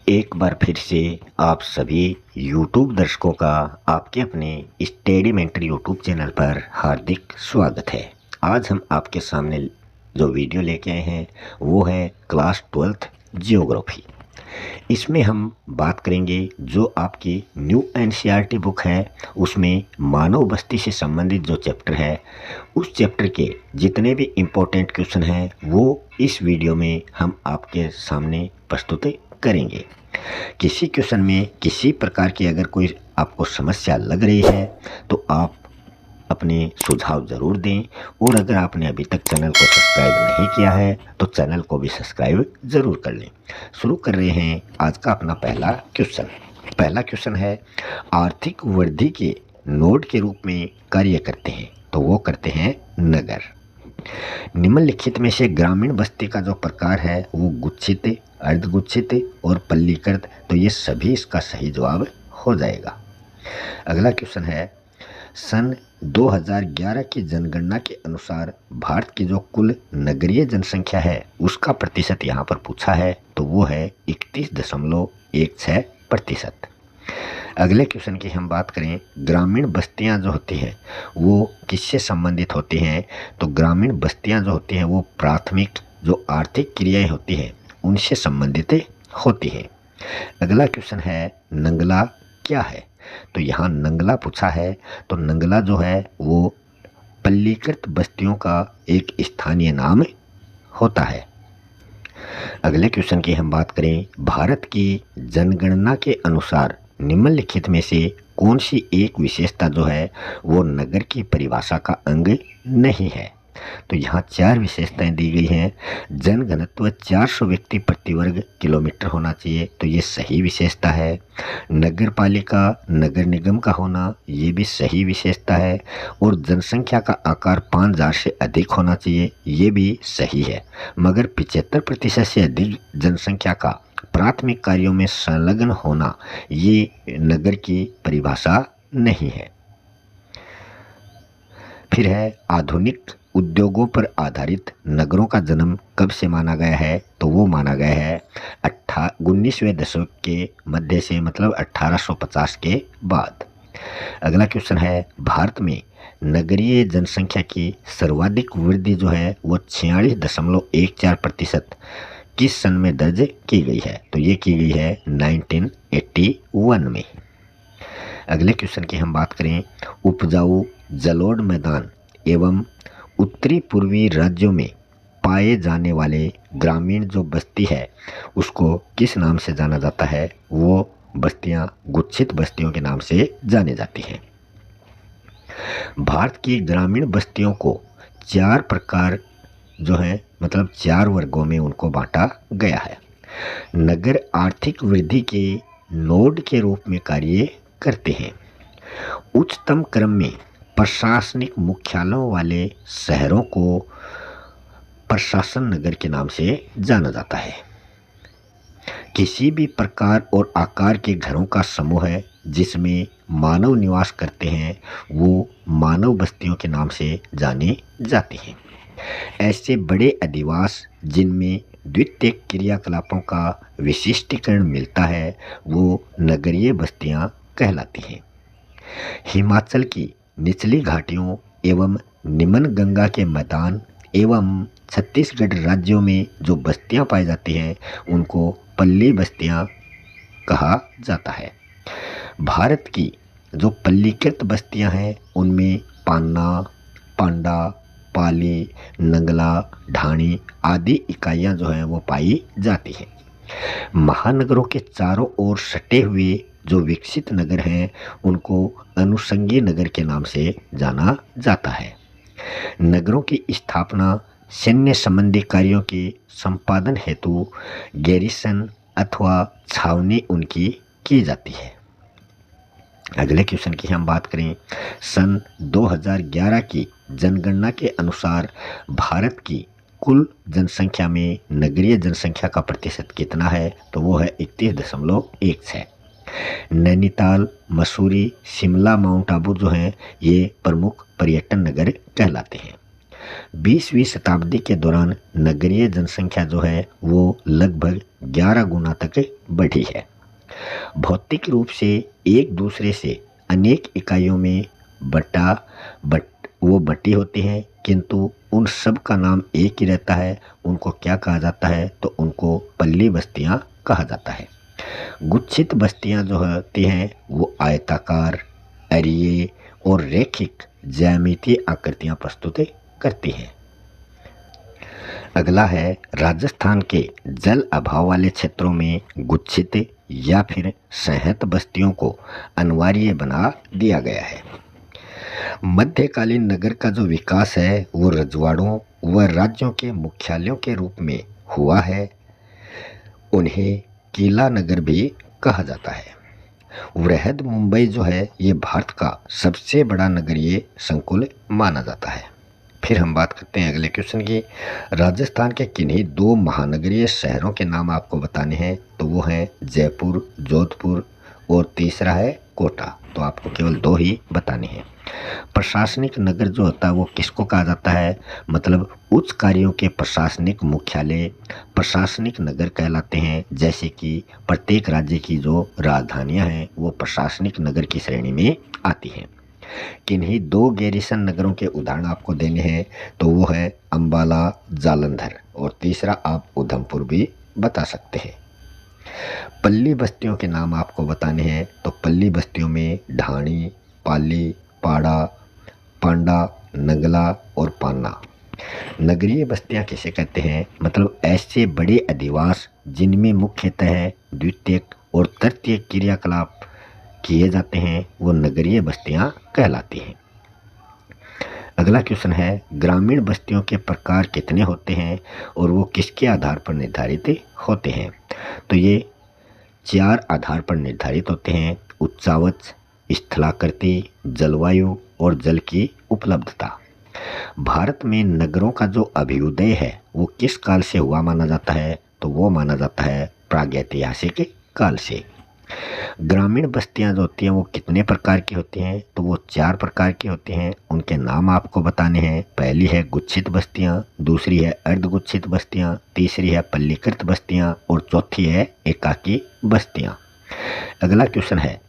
एक बार फिर से आप सभी YouTube दर्शकों का आपके अपने स्टडी मेंटर YouTube चैनल पर हार्दिक स्वागत है। आज हम आपके सामने जो वीडियो लेके आए हैं वो है क्लास 12th जियोग्राफी। इसमें हम बात करेंगे जो आपकी न्यू एनसीईआरटी बुक है उसमें मानव बस्ती से संबंधित जो चैप्टर है उस चैप्टर के जितने भी इम्पोर्टेंट क्वेश्चन हैं वो इस वीडियो में हम आपके सामने प्रस्तुत करेंगे। किसी क्वेश्चन में किसी प्रकार की अगर कोई आपको समस्या लग रही है तो आप अपने सुझाव ज़रूर दें, और अगर आपने अभी तक चैनल को सब्सक्राइब नहीं किया है तो चैनल को भी सब्सक्राइब ज़रूर कर लें। शुरू कर रहे हैं आज का अपना पहला क्वेश्चन। पहला क्वेश्चन है, आर्थिक वृद्धि के नोड के रूप में कार्य करते हैं तो वो करते हैं नगर। निम्नलिखित में से ग्रामीण बस्ती का जो प्रकार है वो गुच्छित, अर्धगुच्छित और पल्लीकृत, तो ये सभी इसका सही जवाब हो जाएगा। अगला क्वेश्चन है, सन 2011 की जनगणना के अनुसार भारत की जो कुल नगरीय जनसंख्या है उसका प्रतिशत यहाँ पर पूछा है तो वो है 31.16%। अगले क्वेश्चन की हम बात करें, ग्रामीण बस्तियां जो होती हैं वो किससे संबंधित होती हैं, तो ग्रामीण बस्तियां जो होती हैं वो प्राथमिक जो आर्थिक क्रियाएं होती हैं उनसे संबंधित होती हैं। अगला क्वेश्चन है, नंगला क्या है, तो यहाँ नंगला पूछा है तो नंगला जो है वो पल्लीकृत बस्तियों का एक स्थानीय नाम होता है। अगले क्वेश्चन की हम बात करें, भारत की जनगणना के अनुसार निम्नलिखित में से कौन सी एक विशेषता जो है वो नगर की परिभाषा का अंग नहीं है, तो यहाँ 4 विशेषताएं दी गई हैं। जनघनत्व 400 व्यक्ति प्रति वर्ग किलोमीटर होना चाहिए, तो ये सही विशेषता है। नगर पालिका नगर निगम का होना ये भी सही विशेषता है, और जनसंख्या का आकार 5000 से अधिक होना चाहिए ये भी सही है। मगर 75% से अधिक जनसंख्या का प्राथमिक कार्यों में संलग्न होना ये नगर की परिभाषा नहीं है। फिर है, आधुनिक उद्योगों पर आधारित नगरों का जन्म कब से माना गया है, तो वो माना गया है 19वें दशक के मध्य से, मतलब 1850 के बाद। अगला क्वेश्चन है, भारत में नगरीय जनसंख्या की सर्वाधिक वृद्धि जो है वो 46.14% किस सन में दर्ज की गई है, तो ये की गई है 1981 में। अगले क्वेश्चन की हम बात करें, उपजाऊ जलोढ़ मैदान एवं उत्तरी पूर्वी राज्यों में पाए जाने वाले ग्रामीण जो बस्ती है उसको किस नाम से जाना जाता है, वो बस्तियां गुच्छित बस्तियों के नाम से जानी जाती हैं। भारत की ग्रामीण बस्तियों को 4 प्रकार जो है, मतलब 4 वर्गों में उनको बांटा गया है। नगर आर्थिक वृद्धि के नोड के रूप में कार्य करते हैं। उच्चतम क्रम में प्रशासनिक मुख्यालयों वाले शहरों को प्रशासन नगर के नाम से जाना जाता है। किसी भी प्रकार और आकार के घरों का समूह है जिसमें मानव निवास करते हैं वो मानव बस्तियों के नाम से जाने जाते हैं। ऐसे बड़े अधिवास जिनमें द्वितीय क्रियाकलापों का विशिष्टीकरण मिलता है वो नगरीय बस्तियां कहलाती हैं। हिमाचल की निचली घाटियों एवं निम्न गंगा के मैदान एवं छत्तीसगढ़ राज्यों में जो बस्तियां पाई जाती हैं उनको पल्ली बस्तियां कहा जाता है। भारत की जो पल्लीकृत बस्तियां हैं उनमें पान्ना, पांडा, पाली, नंगला, ढाणी आदि इकाइयां जो हैं वो पाई जाती हैं। महानगरों के चारों ओर सटे हुए जो विकसित नगर हैं उनको अनुषंगी नगर के नाम से जाना जाता है। नगरों की स्थापना सैन्य संबंधी कार्यों के संपादन हेतु गैरिसन अथवा छावनी उनकी की जाती है। अगले क्वेश्चन की हम बात करें, सन 2011 की जनगणना के अनुसार भारत की कुल जनसंख्या में नगरीय जनसंख्या का प्रतिशत कितना है, तो वो है 31.16। नैनीताल, मसूरी, शिमला, माउंट आबू जो हैं ये प्रमुख पर्यटन नगर कहलाते हैं। 20वीं शताब्दी के दौरान नगरीय जनसंख्या जो है वो लगभग 11 गुना तक बढ़ी है। भौतिक रूप से एक दूसरे से अनेक इकाइयों में वो बटी होती हैं, किंतु उन सब का नाम एक ही रहता है। उनको क्या कहा जाता है? तो उनको पल्ली बस्तियां कहा जाता है। गुच्छित बस्तियां जो होती हैं वो आयताकार, अरिये और रेखिक ज्यामितीय आकृतियां प्रस्तुत करती हैं। अगला है राजस्थान के जल अभाव वाले क्षेत्रों में गुच्छित या फिर संहत बस्तियों को अनिवार्य बना दिया गया है। मध्यकालीन नगर का जो विकास है वो रजवाड़ों व राज्यों के मुख्यालयों के रूप में हुआ है। उन्हें किला नगर भी कहा जाता है। वृहद मुंबई जो है ये भारत का सबसे बड़ा नगरीय संकुल माना जाता है। फिर हम बात करते हैं अगले क्वेश्चन की। राजस्थान के किन्हीं 2 महानगरीय शहरों के नाम आपको बताने हैं, तो वो हैं जयपुर, जोधपुर और तीसरा है कोटा। तो आपको केवल 2 ही बताने हैं। प्रशासनिक नगर जो होता है वो किसको कहा जाता है? मतलब उच्च कार्यों के प्रशासनिक मुख्यालय प्रशासनिक नगर कहलाते हैं। जैसे कि प्रत्येक राज्य की जो राजधानियां हैं वो प्रशासनिक नगर की श्रेणी में आती हैं। किन्हीं 2 गैरिसन नगरों के उदाहरण आपको देने हैं, तो वो है अंबाला, जालंधर और तीसरा आप उधमपुर भी बता सकते हैं। पल्ली बस्तियों के नाम आपको बताने हैं, तो पल्ली बस्तियों में ढाणी, पाली, पाड़ा, पांडा, नगला और पान्ना। नगरीय बस्तियां किसे कहते हैं? मतलब ऐसे बड़े अधिवास जिनमें मुख्यतः द्वितीयक और तृतीय क्रियाकलाप किए जाते हैं वो नगरीय बस्तियां कहलाती हैं। अगला क्वेश्चन है ग्रामीण बस्तियों के प्रकार कितने होते हैं और वो किसके आधार पर निर्धारित होते हैं? तो ये 4 आधार पर निर्धारित होते हैं। उच्चावच, स्थलाकृति, जलवायु और जल की उपलब्धता। भारत में नगरों का जो अभ्युदय है वो किस काल से हुआ माना जाता है? तो वो माना जाता है प्रागैतिहासिक काल से। ग्रामीण बस्तियां जो होती हैं वो कितने प्रकार की होती हैं? तो वो 4 प्रकार की होती हैं। उनके नाम आपको बताने हैं। पहली है गुच्छित बस्तियां, दूसरी है अर्धगुच्छित बस्तियां, तीसरी है पल्लीकृत बस्तियां और चौथी है एकाकी बस्तियां। अगला क्वेश्चन है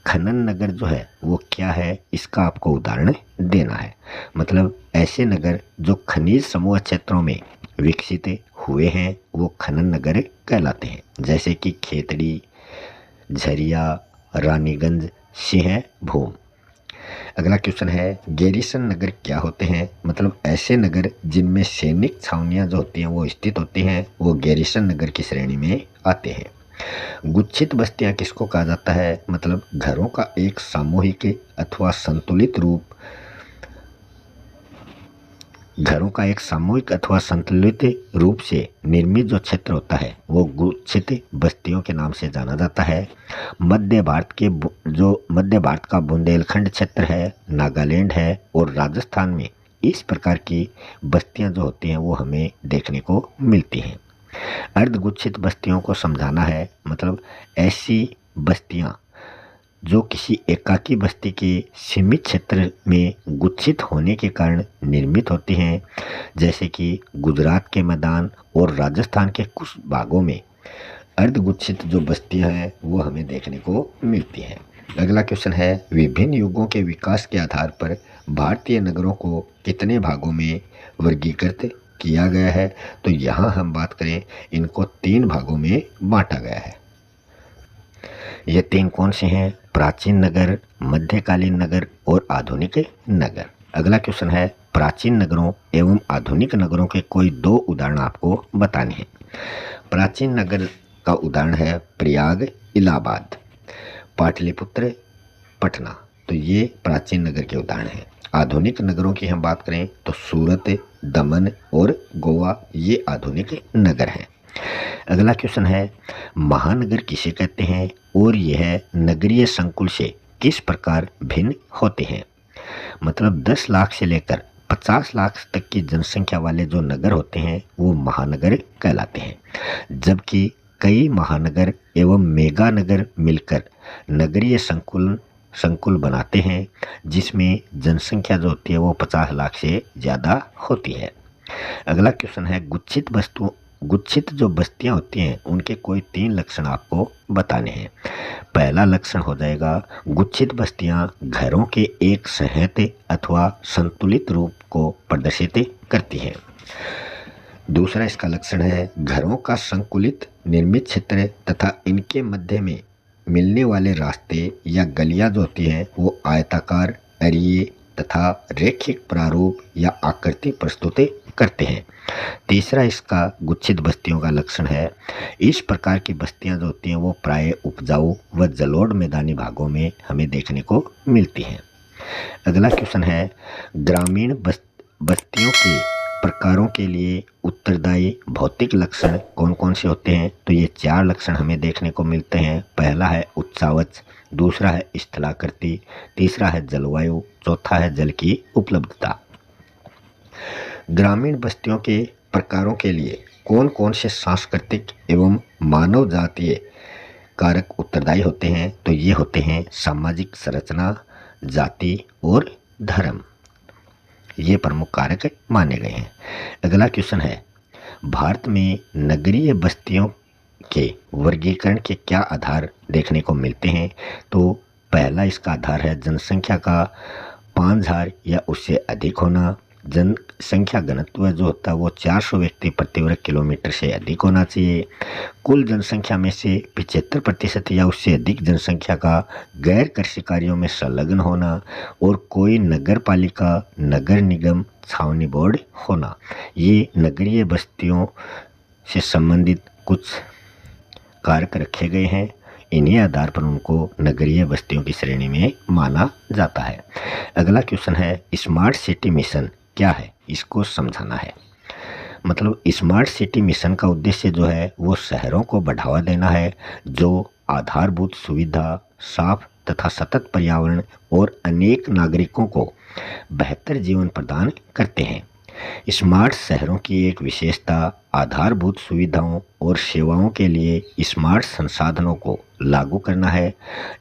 खनन नगर जो है वो क्या है? इसका आपको उदाहरण देना है। मतलब ऐसे नगर जो खनिज समूह क्षेत्रों में विकसित हुए हैं वो खनन नगर कहलाते हैं। जैसे कि खेतड़ी, झरिया, रानीगंज, सिंहभूम। अगला क्वेश्चन है गैरिसन नगर क्या होते हैं? मतलब ऐसे नगर जिनमें सैनिक छावनियां जो होती हैं वो स्थित होती हैं वो गैरिसन नगर की श्रेणी में आते हैं। गुच्छित बस्तियां किसको कहा जाता है? मतलब घरों का एक सामूहिक अथवा संतुलित रूप से निर्मित जो क्षेत्र होता है वो गुच्छित बस्तियों के नाम से जाना जाता है। मध्य भारत का बुंदेलखंड क्षेत्र है, नागालैंड है और राजस्थान में इस प्रकार की बस्तियां जो होती हैं वो हमें देखने को मिलती हैं। अर्धगुच्छित बस्तियों को समझाना है। मतलब ऐसी बस्तियां जो किसी एकाकी बस्ती के सीमित क्षेत्र में गुच्छित होने के कारण निर्मित होती हैं। जैसे कि गुजरात के मैदान और राजस्थान के कुछ भागों में अर्धगुच्छित जो बस्तियां हैं वो हमें देखने को मिलती हैं। अगला क्वेश्चन है विभिन्न युगों के विकास के आधार पर भारतीय नगरों को कितने भागों में वर्गीकृत किया गया है? तो यहाँ हम बात करें इनको 3 भागों में बांटा गया है। ये 3 कौन से हैं? प्राचीन नगर, मध्यकालीन नगर और आधुनिक नगर। अगला क्वेश्चन है प्राचीन नगरों एवं आधुनिक नगरों के कोई 2 उदाहरण आपको बताने हैं। प्राचीन नगर का उदाहरण है प्रयाग, इलाहाबाद, पाटलिपुत्र, पटना। तो ये प्राचीन नगर के उदाहरण हैं। आधुनिक नगरों की हम बात करें तो सूरत, दमन और गोवा ये आधुनिक नगर हैं। अगला क्वेश्चन है महानगर किसे कहते हैं और यह नगरीय संकुल से किस प्रकार भिन्न होते हैं? मतलब 10 लाख से लेकर 50 लाख तक की जनसंख्या वाले जो नगर होते हैं वो महानगर कहलाते हैं, जबकि कई महानगर एवं मेगा नगर मिलकर नगरीय संकुल संकुल बनाते हैं जिसमें जनसंख्या जो होती है वो 50 लाख से ज़्यादा होती है। अगला क्वेश्चन है गुच्छित जो बस्तियां होती हैं उनके कोई 3 लक्षण आपको बताने हैं। पहला लक्षण हो जाएगा गुच्छित बस्तियां घरों के एक संहत अथवा संतुलित रूप को प्रदर्शित करती हैं। दूसरा इसका लक्षण है घरों का संकुलित निर्मित क्षेत्र तथा इनके मध्य में मिलने वाले रास्ते या गलियां जो होती हैं वो आयताकार, अरिये तथा रैखिक प्रारूप या आकृति प्रस्तुत करते हैं। तीसरा इसका गुच्छित बस्तियों का लक्षण है इस प्रकार की बस्तियां जो होती हैं वो प्राय उपजाऊ व जलोढ़ मैदानी भागों में हमें देखने को मिलती हैं। अगला क्वेश्चन है ग्रामीण बस्तियों के प्रकारों के लिए उत्तरदायी भौतिक लक्षण कौन कौन से होते हैं? तो ये 4 लक्षण हमें देखने को मिलते हैं। पहला है उच्चावच, दूसरा है स्थलाकृति, तीसरा है जलवायु, चौथा है जल की उपलब्धता। ग्रामीण बस्तियों के प्रकारों के लिए कौन कौन से सांस्कृतिक एवं मानव जातीय कारक उत्तरदायी होते हैं? तो ये होते हैं सामाजिक संरचना, जाति और धर्म, ये प्रमुख कारक माने गए हैं। अगला क्वेश्चन है भारत में नगरीय बस्तियों के वर्गीकरण के क्या आधार देखने को मिलते हैं? तो पहला इसका आधार है जनसंख्या का 5000 या उससे अधिक होना। जनसंख्या घनत्व जो होता है वो 400 व्यक्ति प्रति वर्ग किलोमीटर से अधिक होना चाहिए। कुल जनसंख्या में से 75% या उससे अधिक जनसंख्या का गैर कृषि कार्यों में संलग्न होना और कोई नगर पालिका, नगर निगम, छावनी बोर्ड होना। ये नगरीय बस्तियों से संबंधित कुछ कारक रखे गए हैं। इन्हीं आधार पर उनको नगरीय बस्तियों की श्रेणी में माना जाता है। अगला क्वेश्चन है स्मार्ट सिटी मिशन क्या है? इसको समझाना है। मतलब स्मार्ट सिटी मिशन का उद्देश्य जो है वो शहरों को बढ़ावा देना है जो आधारभूत सुविधा, साफ तथा सतत पर्यावरण और अनेक नागरिकों को बेहतर जीवन प्रदान करते हैं। स्मार्ट शहरों की एक विशेषता आधारभूत सुविधाओं और सेवाओं के लिए स्मार्ट संसाधनों को लागू करना है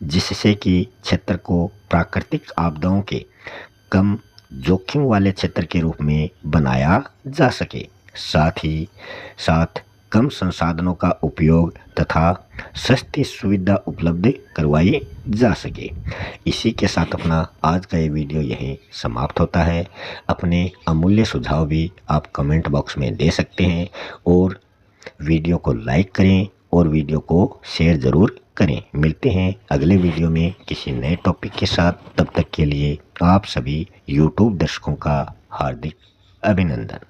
जिससे कि क्षेत्र को प्राकृतिक आपदाओं के कम जोखिम वाले क्षेत्र के रूप में बनाया जा सके, साथ ही साथ कम संसाधनों का उपयोग तथा सस्ती सुविधा उपलब्ध करवाई जा सके। इसी के साथ अपना आज का ये वीडियो यहीं समाप्त होता है। अपने अमूल्य सुझाव भी आप कमेंट बॉक्स में दे सकते हैं और वीडियो को लाइक करें और वीडियो को शेयर ज़रूर करें। मिलते हैं अगले वीडियो में किसी नए टॉपिक के साथ। तब तक के लिए आप सभी YouTube दर्शकों का हार्दिक अभिनंदन।